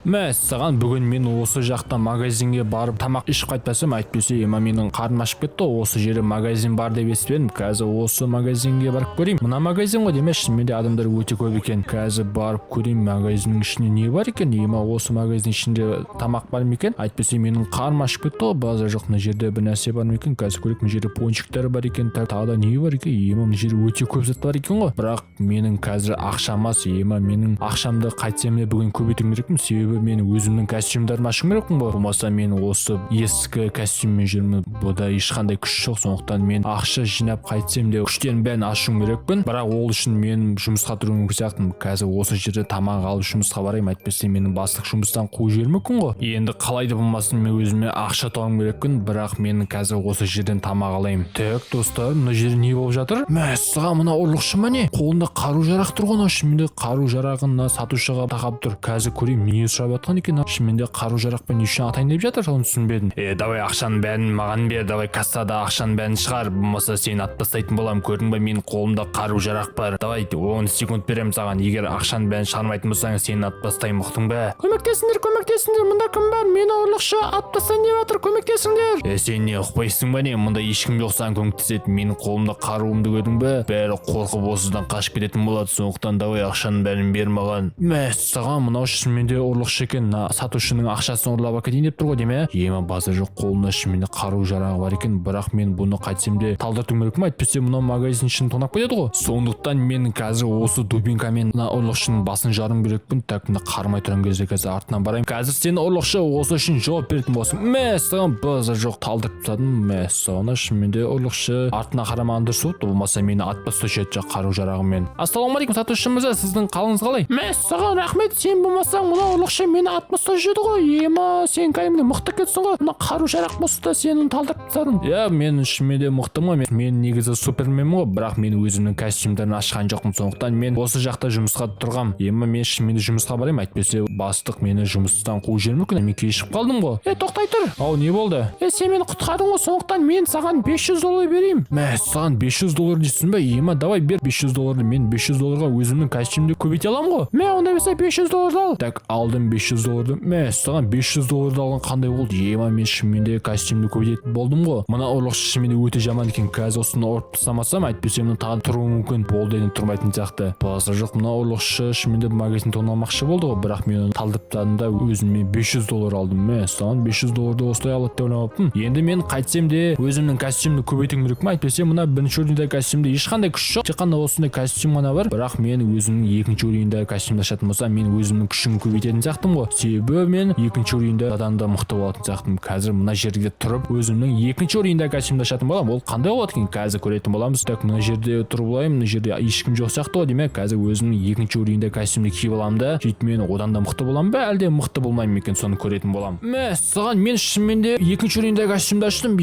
Саған бүгін мен осы жақта магазинге барып тамақ ішіп қайтпасам, әйтпесе менің қарным ашып кетті. Осы жерде магазин бар деп естідім. Қазір осы магазинге барып көрейін. Мына магазин ғой демеш, шынымен де адамдар өте көп екен. Қазір барып көрейін магазиннің ішінде не бар екен. Осы магазин ішінде тамақ бар ма екен? Әйтпесе менің қарным ашып кетті ғой. Базар жоқ, мына жерде бір нәрсе бар ма екен? Қазір көрейік, мына жерде пончиктер бар екен. Тағы да не бар екен? Мына жерде өте көп зат бар екен ғой. Бірақ менің қазір ақшам аз. Менің ақшамды қайтсем де бүгін көбейтуім керекпін. Себебі мен өзімнің костюмдарымды ашуым керекпін ғой. Болмаса мен осы ескі костюммен жүрмін. Бұда ешқандай күш жоқ. Сондықтан мен ақша жинап қайтсем де күштерін бәрін ашуым керекпін. Бірақ ол үшін мен жұмысқа тұруым керек сияқтымын. Қазір осы жерде тамақ алып жұмысқа барайын. Әйтпесе менің бастық жұмыстан қуып жіберуі мүмкін ғой. Енді қалай да болмасын мен өзіме ақша табуым керекпін. Бірақ мен қазір осы жерден тамақ алайын. Так, достар, мына жерде не болып жатыр? Саған мына ұрлықшы ма не? Қолында қару-жарақ тұр ғой. Шынымен де қару-жарағын сатушыға тақап тұр. Қазір көрейін, не сұрап жатқан екен? Шынымен де қару-жарақпен не үшін атайын деп жатыр? Оны түсінбедім. Давай ақшаның бәрін маған бер, давай кассада ақшаның бәрін шығар. Болмаса сені атып тастайтын боламын. Көрдің бе, менің қолымда қару-жарақ бар. Давай 10 секунд беремін саған. Егер ақшаның бәрін шығармайтын болсаң, сені атып тастаймын, ұқтың ба? Көмектесіңдер, мұнда кім бар? Мені ұрлықшы атып тастайын деп жатыр, көмектесіңдер. Сен не ұқпайсың ба не? Мұнда ешкім жоқ, саған көмектеседі. Менің қолымда қаруымды көрдің бе? Бәрі қорқып осыдан қашып кететін болады. Сондықтан давай ақшаның бәрін бер маған. Саған мынау шынымен де ұрлықшы екен. Сатушының ақшасын ұрлап әкетейін деп тұр ғой деме? Базар жоқ, қолында шынымен де қару-жарағы бар екен. Бірақ мен бұны қайтсем де талдыртуым керекпін. Әйтпесе мынау магазин ішін тонап кетеді ғой. Сондықтан мен қазір осы дубинкамен мына ұрлықшының басын жаруым керекпін. Так, мына қармай тұрған кезде қазір артынан барайын. Қазір сен ұрлықшы осы үшін жауап беретін болсың. Саған базар жоқ, талдыртып тастадым. Саған шынымен де ұрлықшы артына қарамаған дұрыс болды. Болмаса мені атып тастаушы қару-жарағымен. Ассалаумағалейкум, сатушы мырза, сіздің қалыңыз қалай? Саған рахмет, сен болмасаң мына ұрлықшы мені атып тастаушы еді ғой. Сен кәдімгі мықты кетсің ғой. Мына қару-жарақ болса да сені талдыртып тастадым. Мен шынымен де мықтымын. Мен негізі суперменмін ғой, бірақ мен өзімнің костюмдарын ашқан жоқпын. Сондықтан мен осы жақта жұмысқа тұрғам. Мен шынымен де жұмысқа барайын. Әйтпесе бастық мені жұмыстан қуып жіберуі мүмкін. Мен кешігіп қалдым ғой. Тоқтай тұр. Не болды? Сен мені құтқардың ғой, сондықтан мен саған $500 берейін. Саған $500 дейсің бе? Давай бер $500. Мен $500 өзімнің костюмді көбейте аламын ғой. Онда болса $500 ал. Так, алдым $500. Саған $500 алған қандай болды? Мен шынымен де костюмді көбейтетін болдым ғой. Мына ұрлықшы шынымен де өте жаман екен. Қазір осыны ұрып тастамасам, әйтпесе мені тағы тұруы мүмкін. Болды, енді тұрмайтын сияқты. Базар жоқ, мына ұрлықшы шынымен де магазин тонамақшы болды ғой, бірақ мен оны талдыртып тастадым да өзіме $500 алдым. Саған $500 осылай алады деп ойлаппын. Енді мен қайтсем де өзімнің костюмді көбейтуім керекпін. Әйтпесе мына бірінші орында костюмде ешқандай күш жоқ. Тек қана осындай костюм ғана бар. Бірақ мен өзімнің екінші орында костюмді ашатын болсам, мен өзімнің күшін көбейтетін сияқтымын ғой. Себебі мен екінші орында одан да мықты болатын сияқтымын. Қазір мына жерде тұрып өзімнің екінші орында костюмді ашатын боламын. Ол қандай болады екен? Қазір көретін боламыз. Так, мына жерде тұрып алайын. Мына жерде ешкім жоқ сияқты ғой. Демек, қазір өзімнің екінші орында костюмді киіп аламын да, сөйтіп мен одан да мықты боламын ба, әлде мықты болмаймын екен, соны көретін боламын. Саған мен шынымен де екінші орында костюмді аштым.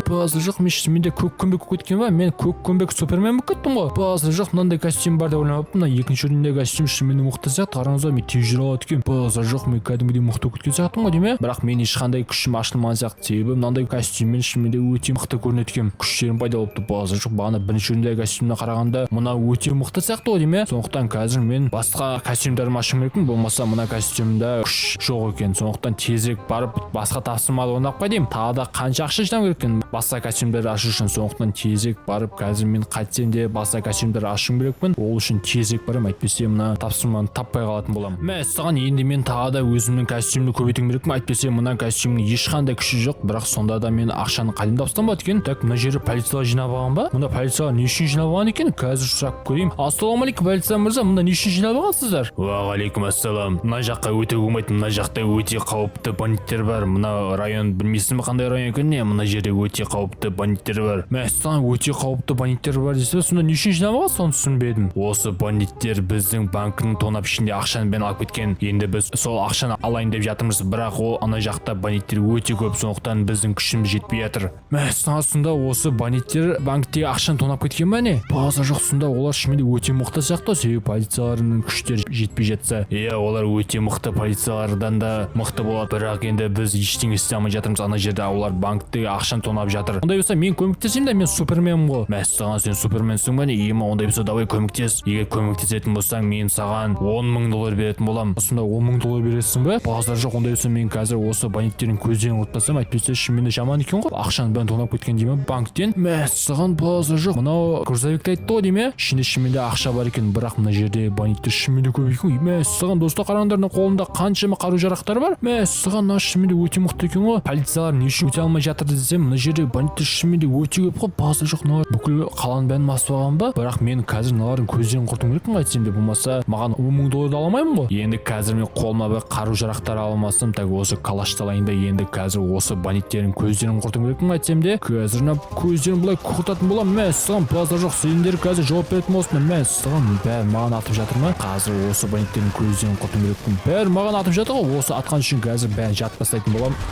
Базар жоқ, мен шынымен де көк көмбек кеткен ба? Мен көк көмбек супермен болып кеттім ғой. Базар жоқ, мынандай костюм бар деп ойламаппын. Мына екінші орында костюм шынымен мықты сияқты. Қараңыздар, мен тез жүре алады екен. Базар жоқ, мен кәдімгідей мықты кеткен сияқтымын ғой деме? Бірақ мен ешқандай күшім ашылмаған сияқты. Себебі мынандай костюммен шынымен де өте мықты көрінеді екен. Күштерім пайда болыпты. Базар жоқ, бағана бірінші орында костюміне қарағанда мына өте мықты сияқты ғой деме? Сондықтан қазір мен басқа костюмдарымды ашуым керекпін. Болмаса мына костюмда күш жоқ екен. Сондықтан тезірек барып басқа тапсырмалы орнап қайтайын. Тағы да қанша ақша жинау керек екен басқа костюмдарды ашу үшін. Сондықтан тезірек барып қазір мен қайтсем де басқа костюмдарды ашуым керекпін. Ол үшін тезірек барамын, әйтпесе мына тапсырманы таппай қалатын боламын. Саған енді мен тағы да өзімнің костюмді көбейтуім керекпін. Әйтпесе мына костюмнің ешқандай күші жоқ. Бірақ сонда да мен ақшаны қайдан тапсам болады екен? Так, мына жерде полициялар жинап алған ба? Мұнда полициялар не үшін жинап алған екен? Қазір сұрап көрейін. Ассалаумағалейкум, полиция мырза, мұнда не үшін жинап алғансыздар? Уағалейкум ассалам. Мына жаққа өте болмайды. Мына жақта өте қауіпті бандиттер бар. Мына район білмейсің бе қандай район екенін? Мына жерде өте қауіпті бандиттер бар. Саған өте қауіпті бандиттер бар десе, сонда не үшін жинап алған? Соны түсінбедім. Осы бандиттер біздің банктың тонап ішінде ақшаны бәрін алып кеткен. Енді біз сол ақшаны алайын деп жатырмыз, бірақ ол ана жақта бандиттер өте көп, сондықтан біздің күшіміз жетпей жатыр. Сонда осы бандиттер банктегі ақшаны тонап кеткен бе не? Базар жоқ, сонда олар шынымен де өте мықты сияқты, себебі полицияларының күштері жетпей жатса. Олар өте мықты, полициялардан да мықты болады, бірақ енді біз ештеңе істей алмай жатырмыз. Ана жерде олар банктегі ақшаны тонап жатыр. Ондай болса мен көмектесейін да, мен суперменмін ғой. Саған сен суперменсің ба не? Ондай болса давай көмектес. Егер көмектесетін болсаң, мен саған $10,000 беретін боламын. Сонда $10,000 доллар бересің бе? Базар жоқ, ондай болса мен қазір осы бандиттердің көздерін құртпасам, әйтпесе шынымен жаман екен ғой. Ақшаны бәрін тонап кеткен дейме банктен. Мәссаған базар жоқ. Мынау грузовикті айтты ғой дейме. Шынымен де ақша бар екен, бірақ мына жерде бандиттер шынымен де көп екен. Мәссаған достар, қараңдар, қолында қаншама қару-жарақтар бар. Мәссаған, мына шынымен де өте мықты екен ғой. Полициялар не үшін өте алмай жатыр десем, мына жерде бандиттер шынымен де өте көп қой. Базар жоқ, мына бүкіл қаланың бәрін басып алған ба? Бірақ мен қазір мыналардың көздерін құртуым керекпін, айтсам де, болмаса маған 10 000 долларды ала алмаймын ғой. Енді қазір мен қолыма бір қару-жарақтар алмасам, так осы калашты алайын да енді қазір осы бандиттердің көздерін құртуым керекпін, айтсам де. Қазір мына көздерін бұлай құртатын боламын. Мәссаған, базар жоқ, сендер қазір жауап беретін болсын. Мәссаған, бәрі маған атып жатыр ма? Қазір осы бандиттердің көздерін құртуым керекпін. Бәрі маған атып жатыр ғой. Осы атқан үшін қазір бәрін жатып тастайтын боламын.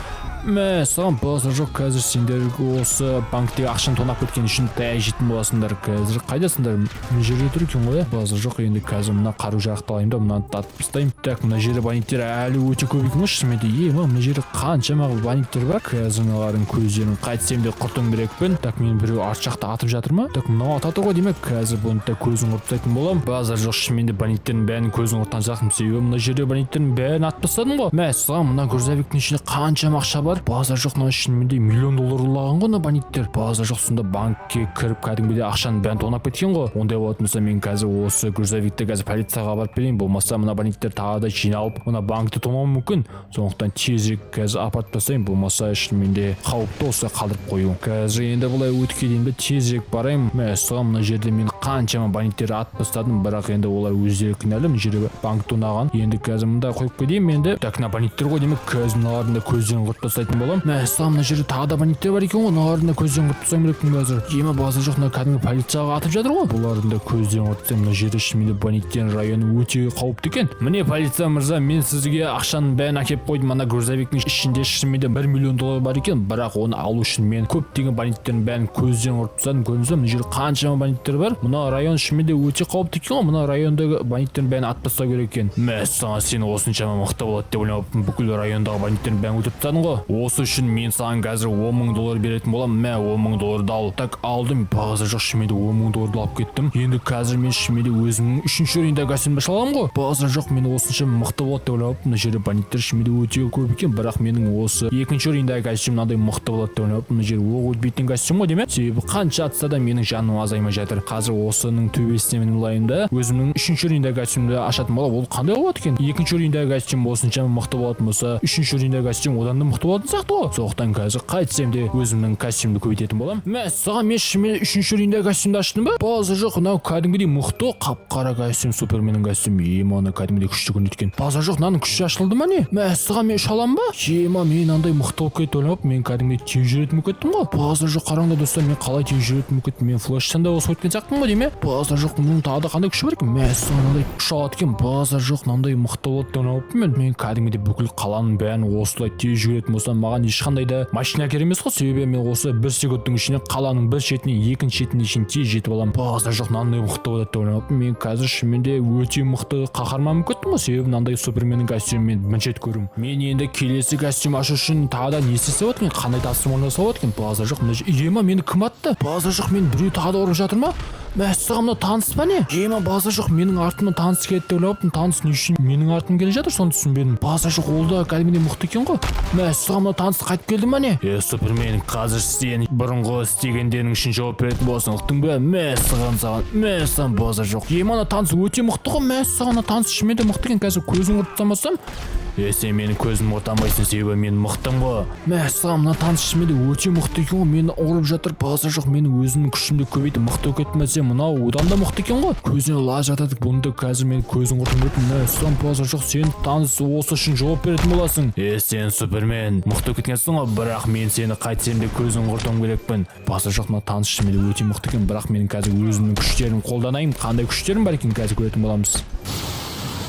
Мәссаған, базар жоқ, қазір сендер осы банктегі ақшаны тонап кеткен үшін таяқ жейтін боласыңдар. Қазір қайдасыңдар? Мына жерде тұр екен ғой. Базар жоқ, енді қазір мына қару-жарақты алайын да мынаны татып тастаймын. Так, мына жерде бандиттер әлі өте көп екен ғой. Шынымен де, мына жерде қаншама бандиттер бар. Қазір мыналардың көздерін қайтсем де құртуым керекпін. Так, мен біреу арт жақта атып жатыр ма? Так, мынау атады ғой демек. Қазір бұны да көзін құртып тастайтын боламын. Базар жоқ, шынымен де бандиттердің бәрінің көзін құртқан сияқтымын. Себебі мына жерде бандиттердің бәрін атып тастадым ғой. Мәссаған, мына грузовиктің ішінде қаншама ақша бар. Базар жоқ, мына шынымен де $1 000 000 ұрлаған ғой мына бандиттер. Базар жоқ, сонда банкке кіріп кәдімгідей ақшаны бәрін тонап кеткен ғой. Ондай болатын болса мен қазір осы грузовикті қазір полицияға барып берейін. Болмаса мына бандиттер тағы да жиналып мына банкті тонауы мүмкін. Сондықтан тезірек қазір апарып тастайын. Болмаса шынымен де қауіпті осылай қалдырып қою. Қазір енді бұлай өтке дейін тезірек барайын. Мәссаған, мына жерде мен қаншама бандиттерді атып тастадым, бірақ енді олар өздері кінәлі. Мына жерде банк тонаған. Енді қазір мында қойып кетейін енді. Так, мына бандиттер ғой демек, қазір мыналардың да көздерін құртып тастайтын боламын. Мәссаған, мына жерде тағы да бандиттер бар екен ғой. Мыналардың да көздерін құртып тастайын керекпін қазір. Базар жоқ, мына кәдімгі полицияға атып жатыр ғой. Бұлардың да көздерін құртсам, мына жерде шынымен де бандиттердің районы өте қауіпті екен. Міне полиция мырза, мен сізге ақшаның бәрін әкеліп қойдым. Ана грузовиктің ішінде шынымен де $1 000 000 бар екен, бірақ оны алу үшін мен көптеген бандиттердің бәрін көздерін құртып тастадым. Көрдіңіздер, мына жерде қаншама бандиттер бар. Мына район шынымен де өте қауіпті екен ғой. Мына райондағы бандиттердің бәрін атып тастау керек екен. Мәссаған, сен осыншама мықты болады деп ойлап бүкіл райондағы бандиттердің бәрін өлтіріп тастадың ғой. Осы үшін мен саған қазір $10 000 беретін боламын. Мә, $10 000 ал. Так, алдым. Базар жоқ, шынымен де $10 000 алып кеттім. Енді қазір мен шынымен де өзімнің 3-ші рейндегі костюмді аша аламын ғой. Базар жоқ, мен осынша мықты болады деп ойлап, мына жерде бандиттер шынымен де өте көп екен, бірақ менің осы 2-ші рейндегі костюм мынандай мықты болады деп ойлап, мына жер оқ өтпейтін костюм ғой демек. Себебі қанша атса да менің жаным азаймай жатыр. Қазір осының төбесіне мен улайын да өзімнің 3-ші рейндегі костюмді ашатын боламын. Ол қандай болады екен? 2-ші рейндегі костюм осынша мықты болатын болса, 3-ші рейндегі костюм одан да мықты болатын сияқты ғой. Сондықтан қазір қайтсем де өзімнің костюмді көбейтетін боламын. Мәссаған, мен шынымен 3-ші рейндегі костюмді аштым ба? Базар жоқ, мынау кәдімгідей мықты қап-қара костюм, суперменнің костюмы. Ана кәдімгідей күшті көрінеді. Базар жоқ, мынаның күші ашылды ма не? Мәссаған, мен ұша аламын ба? Мен андай мықты болып кетіп ойлап, мен кәдімгідей тез жүретін болып кеттім ғой. Базар жоқ, қараңдар достар, мен қалай тез жүретін болып кеттім? Мен флештан да осып кеткен сияқтымын ғой дейме? Базар жоқ, мұның тағы да қандай күші бар екен? Мәссаған, мынандай күш алады екен. Базар жоқ, мынандай мықты болады деп ойлаппын мен кәдімгідей бүкіл қаланың бәрін осылай тез жүретін болсам, маған ешқандай да машина керек емес қой. Себебі мен осы 1 секундтың ішінде қаланың бір шетінен екінші шетіне шейін тез жетіп аламын. Базар жоқ, мынандай мықты болады деп ойлаппын. Мен қазір шынымен де өте мықты қаһарман болып кеттім ғой. Себебі мынандай суперменнің костюмын мен бірінші рет көрдім. Мен енді келесі костюм ашу үшін тағы да не істесе болады екен? Қандай тапсырма жасау болады екен? Базар жоқ, мына мені кім атты? Базар жоқ, мен біреу тағы да ұрып жатыр ма? Мәссаған, мына таныс па не? Базар жоқ, менің артымнан таныс келеді деп ойлаппын. Таныс не үшін менің артым келе жатыр, соны түсінбедім. Базар жоқ, ол да кәдімгідей мықты екен ғой. Мәссаған, мына таныс қайтып келді ма не? Супермен, қазір сен бұрынғы істегендерің үшін жауап беретін боласың, ұқтың ба? Мәссаған саған. Мәссаған, базар жоқ. Ана таныс өте мықты ғой. Мәссаған, ана таныс шынымен де мықты екен. Қазір көзін құртсамасам, сен менің көзім ортамайсың, себебі мен мықтым ғой. Мәссаған, мына таныс шынымен де өте мықты екен ғой. Мені ұрып жатыр. Базар жоқ, менің өзімнің күшімді көбейтіп мықты кетмесе, мынау одан да мықты екен ғой. Көзіне лаж жатады. Бұны да қазір мен көзін құртып кетті. Мәссаған, базар жоқ, сен таныс осы үшін жауап беретін боласың. Сен супермен, мықты кеткенсің ғой, бірақ мен сені қайтсем де көзін құртуым керекпін. Базар жоқ, мына таныс шынымен де өте мықты екен, бірақ менің қазір өзімнің күштерімді қолданайын. Қандай күштерім бар екен, қазір көретін боламыз.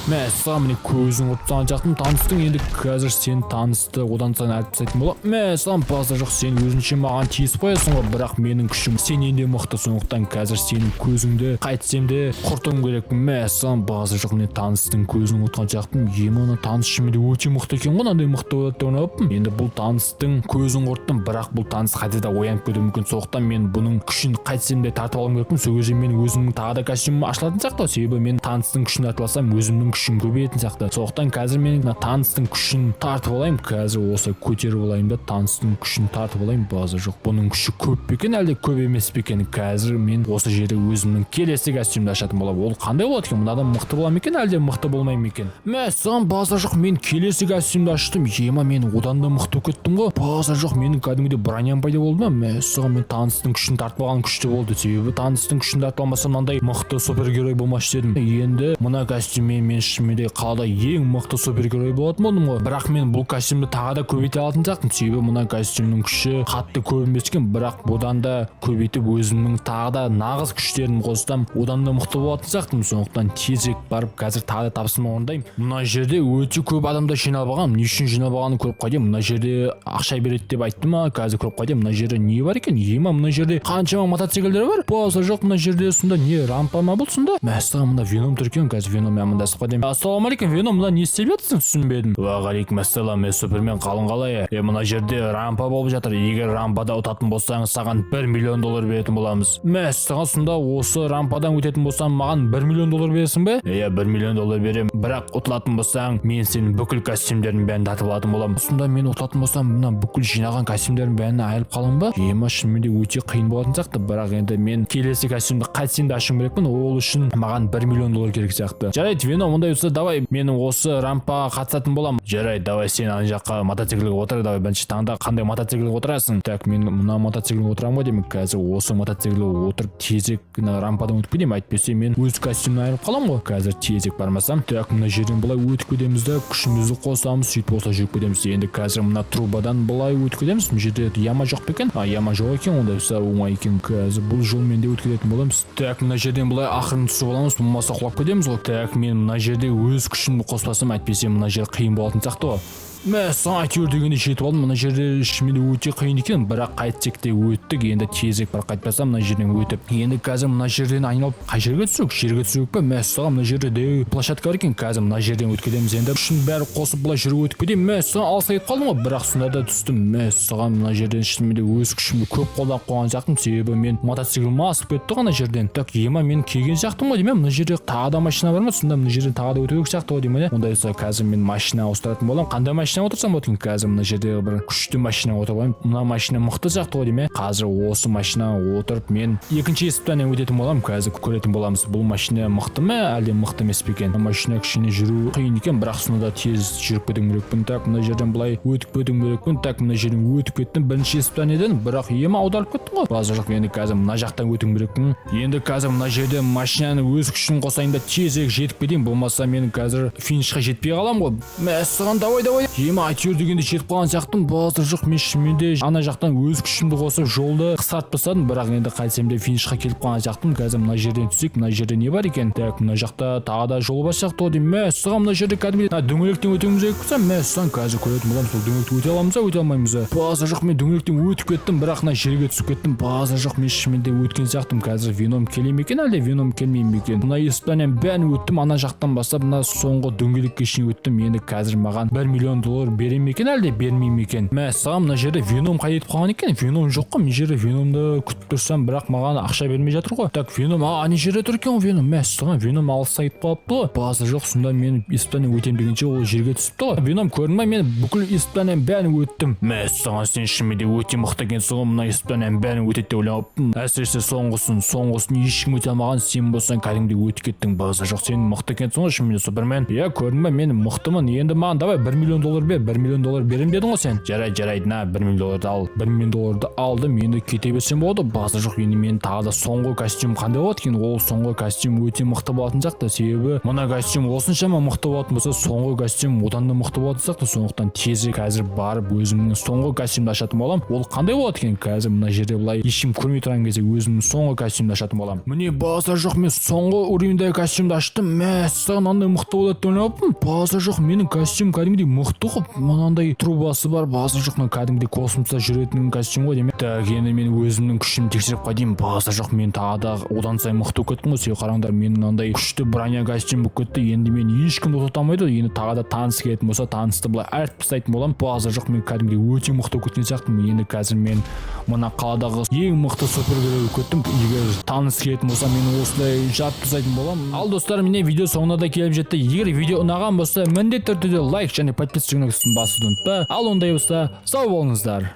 Мәссаған, міне көзін құртқан жақтым таныстың. Енді қазір сен танысты одан сайын әріп тастайтын боламын. Мәссаған, базар жоқ, сен өзінше маған тиісіп қоясың ғой, бірақ менің күшім сенен де мықты. Сондықтан қазір сенің көзіңді қайтсем де құртуым керекпін. Мәссаған, базар жоқ, міне таныстың көзін құртқан жақтым. Ана таныс шынымен де өте мықты екен ғой, мынандай мықты болады деп ойлаппын. Енді бұл таныстың көзін құрттым, бірақ бұл таныс қайтадан оянып кетуі мүмкін. Сондықтан мен бұның күшін қайтсем де тартып алуым керекпін. Сол кезде мен өзімнің тағы да костюмім ашылатын сияқты. Себебі мен таныстың күшін тартып алсам, өзімнің күшім көбейетін сияқты. Сондықтан қазір мен таныстың күшін тартып алайын, қазір осы көтеріп алайын да таныстың күшін тартып алайын. Базар жоқ. Бұның күші көп пе екен, әлде көп емес пе екен? Қазір мен осы жерде өзімнің келесі костюмді ашатын боламын. Ол қандай болады екен? Мынадан мықты бола ма екен, әлде мықты болмай ма екен? Мәссаған, базар жоқ, мен келесі костюмді аштым. Ема, мен одан да мықты кеттім ғой. Базар жоқ, менің кәдімгідей броням пайда болды ма? Мәссаған, мен таныстың күшін тартып алған күшті болды. Себебі таныстың күшін тартып алмасам мынандай мықты супергерой болмашы едім. Енді мына костюммен мен шынымен қалада ең мықты супергерой болатын болдым ғой. Бірақ мен бұл костюмді тағы да көбейте алатын сияқтымын. Себебі мына костюмнің күші қатты көп емес екен, бірақ бұдан да көбейтіп өзімнің тағы да нағыз күштерін қоссам, одан да мықты болатын сияқтымын. Сондықтан тезірек барып қазір тағы да тапсырма орындаймын. Мына жерде өте көп адамдар жиналып алған. Не үшін жиналып алғанын көріп қойдым. Мына жерде ақша береді деп айтты ма? Қазір көріп қойдым. Мына жерде не бар екен? Ема, мына жерде қаншама мотоциклдер бар? Базар жоқ, мына жерде сонда не рампа ма бұл сонда? Мәссаған, мында Веном тұр екен. Қазір Веноммен амандасып қойдым. Ассалаумағалейкум, Веном, мында не істеп жатырсың? Түсінбедім. Уағалейкум ассалам, Супермен, қалың қалай? Мына жерде рампа болып жатыр. Егер рампада ұтатын болсаңыз, саған $1 миллион беретін боламыз. Мәссаған, сонда осы рампадан өтетін болсам, маған $1 миллион бересің бе? $1 миллион берем. Бірақ ұтылатын болсаң, мен сенің бүкіл костюмдердің бәрін тартып алатын боламын. Сонда мен ұтылатын болсам, мына бүкіл жинаған костюмдердің бәрін айырып қалам ба? Ема, шынымен де өте қиын болатын сияқты. Бірақ енді мен келесі костюмді қайтсем де ашуым керекпін. Ол үшін маған $1 миллион керек сияқты. Жарайды, Веном, ондай болса, давай мен осы рампаға қатысатын боламын. Жарайды, давай сен ана жаққа мотоциклге отыр. Давай бірінші таңда қандай мотоциклге отырасың? Так, мен мына мотоциклге отырамын ғой деймін. Қазір осы мотоциклге отырып тезек рампадан өтіп кетемін. Әйтпесе мен өз костюмнан айырып қаламын ғой. Қазір тезек бармасам. Так, мына жерден былай өтіп кетеміз де күшімізді қосамыз, сөйтіп болса жүріп кетеміз. Енді қазір мына трубадан былай өтіп кетеміз. Мына жерде яма жоқ па екен? Яма жоқ екен, онда болса оңай екен. Қазір бұл жолмен де өтіп кететін боламыз. Так, мына жерден былай ақырын түсіп аламыз, болмаса құлап кетеміз ғой. Так, мен мына жерде өз күшімді қоспасам, әйтпесе мына жер қиын болатын сияқты ғой. Мәссаған, әйтеуір дегенде жетіп алдым. Мына жерде шынымен өте қиын екен, бірақ қайтсек те өттік. Енді тезірек бір қайтпасам мына жерден өтіп. Енді қазір мына жерден айналып қай жерге түсірек? Жерге түсірек пе? Мәссаған, мына жерде площадка бар екен. Қазір мына жерден өтіп кетеміз. Енді үшін бәрі қосып былай жүріп өтіп кетемін. Мәссаған, алсайып қалдым ғой, бірақ сонда да түстім. Мәссаған, мына жерден шынымен де өз күшімді көп қолданып қойған сияқтымын. Себебі мен мотоциклім асып кетті ғана жерден. Так, ема, мен келген сияқтымын ғой деймін. Мына жерде тағы да машина бар ма? Сонда мына жерден тағы да өту керек сияқты ғой деймін. Ондай болса қазір мен машина ауыстыратын боламын. Қандай машина отырсам болады екен? Қазір мына жерде бір күшті машина отырып алайын. Мына машина мықты сияқты ғой деймін. Қазір осы машинаға отырып мен екінші испытаниеден өтетін боламын. Қазір көретін боламыз, бұл машина мықты ма, әлде мықты емес пе екен? Машина кішкене жүру қиын екен, бірақ сонда тез жүріп кетуім керекпін. Так, мына жерден былай өтіп кетуім керекпін. Так, мына жерден өтіп кеттім бірінші испытаниеден, бірақ ема аударып кеттім ғой. Базар жоқ, енді қазір мына жақтан өтуім керекпін. Енді қазір мына жерде машинаны өз күшін қосайын да тезірек жетіп кетейін, болмаса мен қазір финишқа жетпей қалам ғой. Мәссаған, давай. Ема, әйтеуір дегенде жетіп қалған сияқтымын. Базар жоқ, мен шынымен де ана жақтан өз күшімді қосып жолды қысқартып тастадым, бірақ енді қайтсем де финишқа келіп қалған сияқтымын. Қазір мына жерден түсейік. Мына жерде не бар екен? Так, мына жақта тағы да жол бар сияқты ғой деймін. Мәссаған, мына жерде кәдімгідей дөңгелектен өтуіміз керек болса, мәссаған, қазір көретін боламыз, сол дөңгелектен өте аламыз ба, өте алмаймыз ба? Базар жоқ, мен дөңгелектен өтіп кеттім, бірақ мына жерге түсіп кеттім. Базар жоқ, мен шынымен де өткен сияқтымын. Қазір Веном келе ме екен, әлде Веном келмей ме екен? Мына испытанияның бәрін өттім, ана жақтан бастап мына соңғы дөңгелекке шейін өттім. Енді қазір маған $1 миллион бере ме екен, әлде бермей ме екен? Мәссаған, мына жерде Веном қайда кетіп қалған екен? Веном жоқ қой. Мына жерде Веномды күтіп тұрсам, бірақ маған ақша бермей жатыр ғой. Так, Веном, ана жерде тұр екен Веном. Мәссаған, Веном алыса кетіп қалыпты ғой. Базар жоқ, сонда мен испытание өтем дегенше ол жерге түсіпті ғой. Веном көрдің ба, мен бүкіл испытанияның бәрін өттім. Мәссаған, сен шынымен де өте мықты екенсің ғой. Мына испытанияның бәрін өтеді деп ойлаппын. Әсіресе соңғысын ешкім өте алмаған, сен болсаң кәдімгідей өтіп кеттің. Базар жоқ, сен мықты екенсің ғой шынымен де Супермен. Иә, көрдің ба, мен мықтымын. Енді маған давай $1 миллион бер, $1 миллион берем дедің ғой сен. Жарайды, на $1 миллион ал. $1 миллион алдым, енді кете берсем болады. Базар жоқ, енді мен тағы да соңғы костюм қандай болады екен? Ол соңғы костюм өте мықты болатын сияқты. Себебі мына костюм осыншама мықты болатын болса, соңғы костюм одан да мықты болатын сияқты. Сондықтан тезірек қазір барып өзімнің соңғы костюмді ашатын боламын. Ол қандай болады екен? Қазір мына жерде былай ешкім көрмей тұрған кезде өзімнің соңғы костюмді ашатын боламын. Міне, базар жоқ, мен соңғы уровеньдегі костюмді аштым. Мәссаған, андай мықты болады деп ойлаппын. Базар жоқ, менің костюм кәдімгідей мықты көрсетті ғой, мынандай трубасы бар, басы жоқ, кәдімгідей космоста жүретін костюм ғой деймін. Так, енді мен өзімнің күшімді тексеріп қайтайын. Басы жоқ, мен тағы да одан сайын мықты болып кеттім ғой. Сен қараңдар, мен мынандай күшті броня костюм болып кетті. Енді мен ешкімді тоқтата алмайды. Енді тағы да таныс келетін болса, танысты былай әріп тастайтын боламын. Басы жоқ, мен кәдімгідей өте мықты болып кеткен сияқтымын. Енді қазір мен мына қаладағы ең мықты супергерой болып кеттім. Егер таныс келетін болса, мен осылай жарып тастайтын боламын. Ал достар, міне видео соңына да келіп жетті. Егер видео ұнаған болса, міндетті түрде лайк және подписка басуды ұмытпа. Ал ондай болса, сау болыңыздар.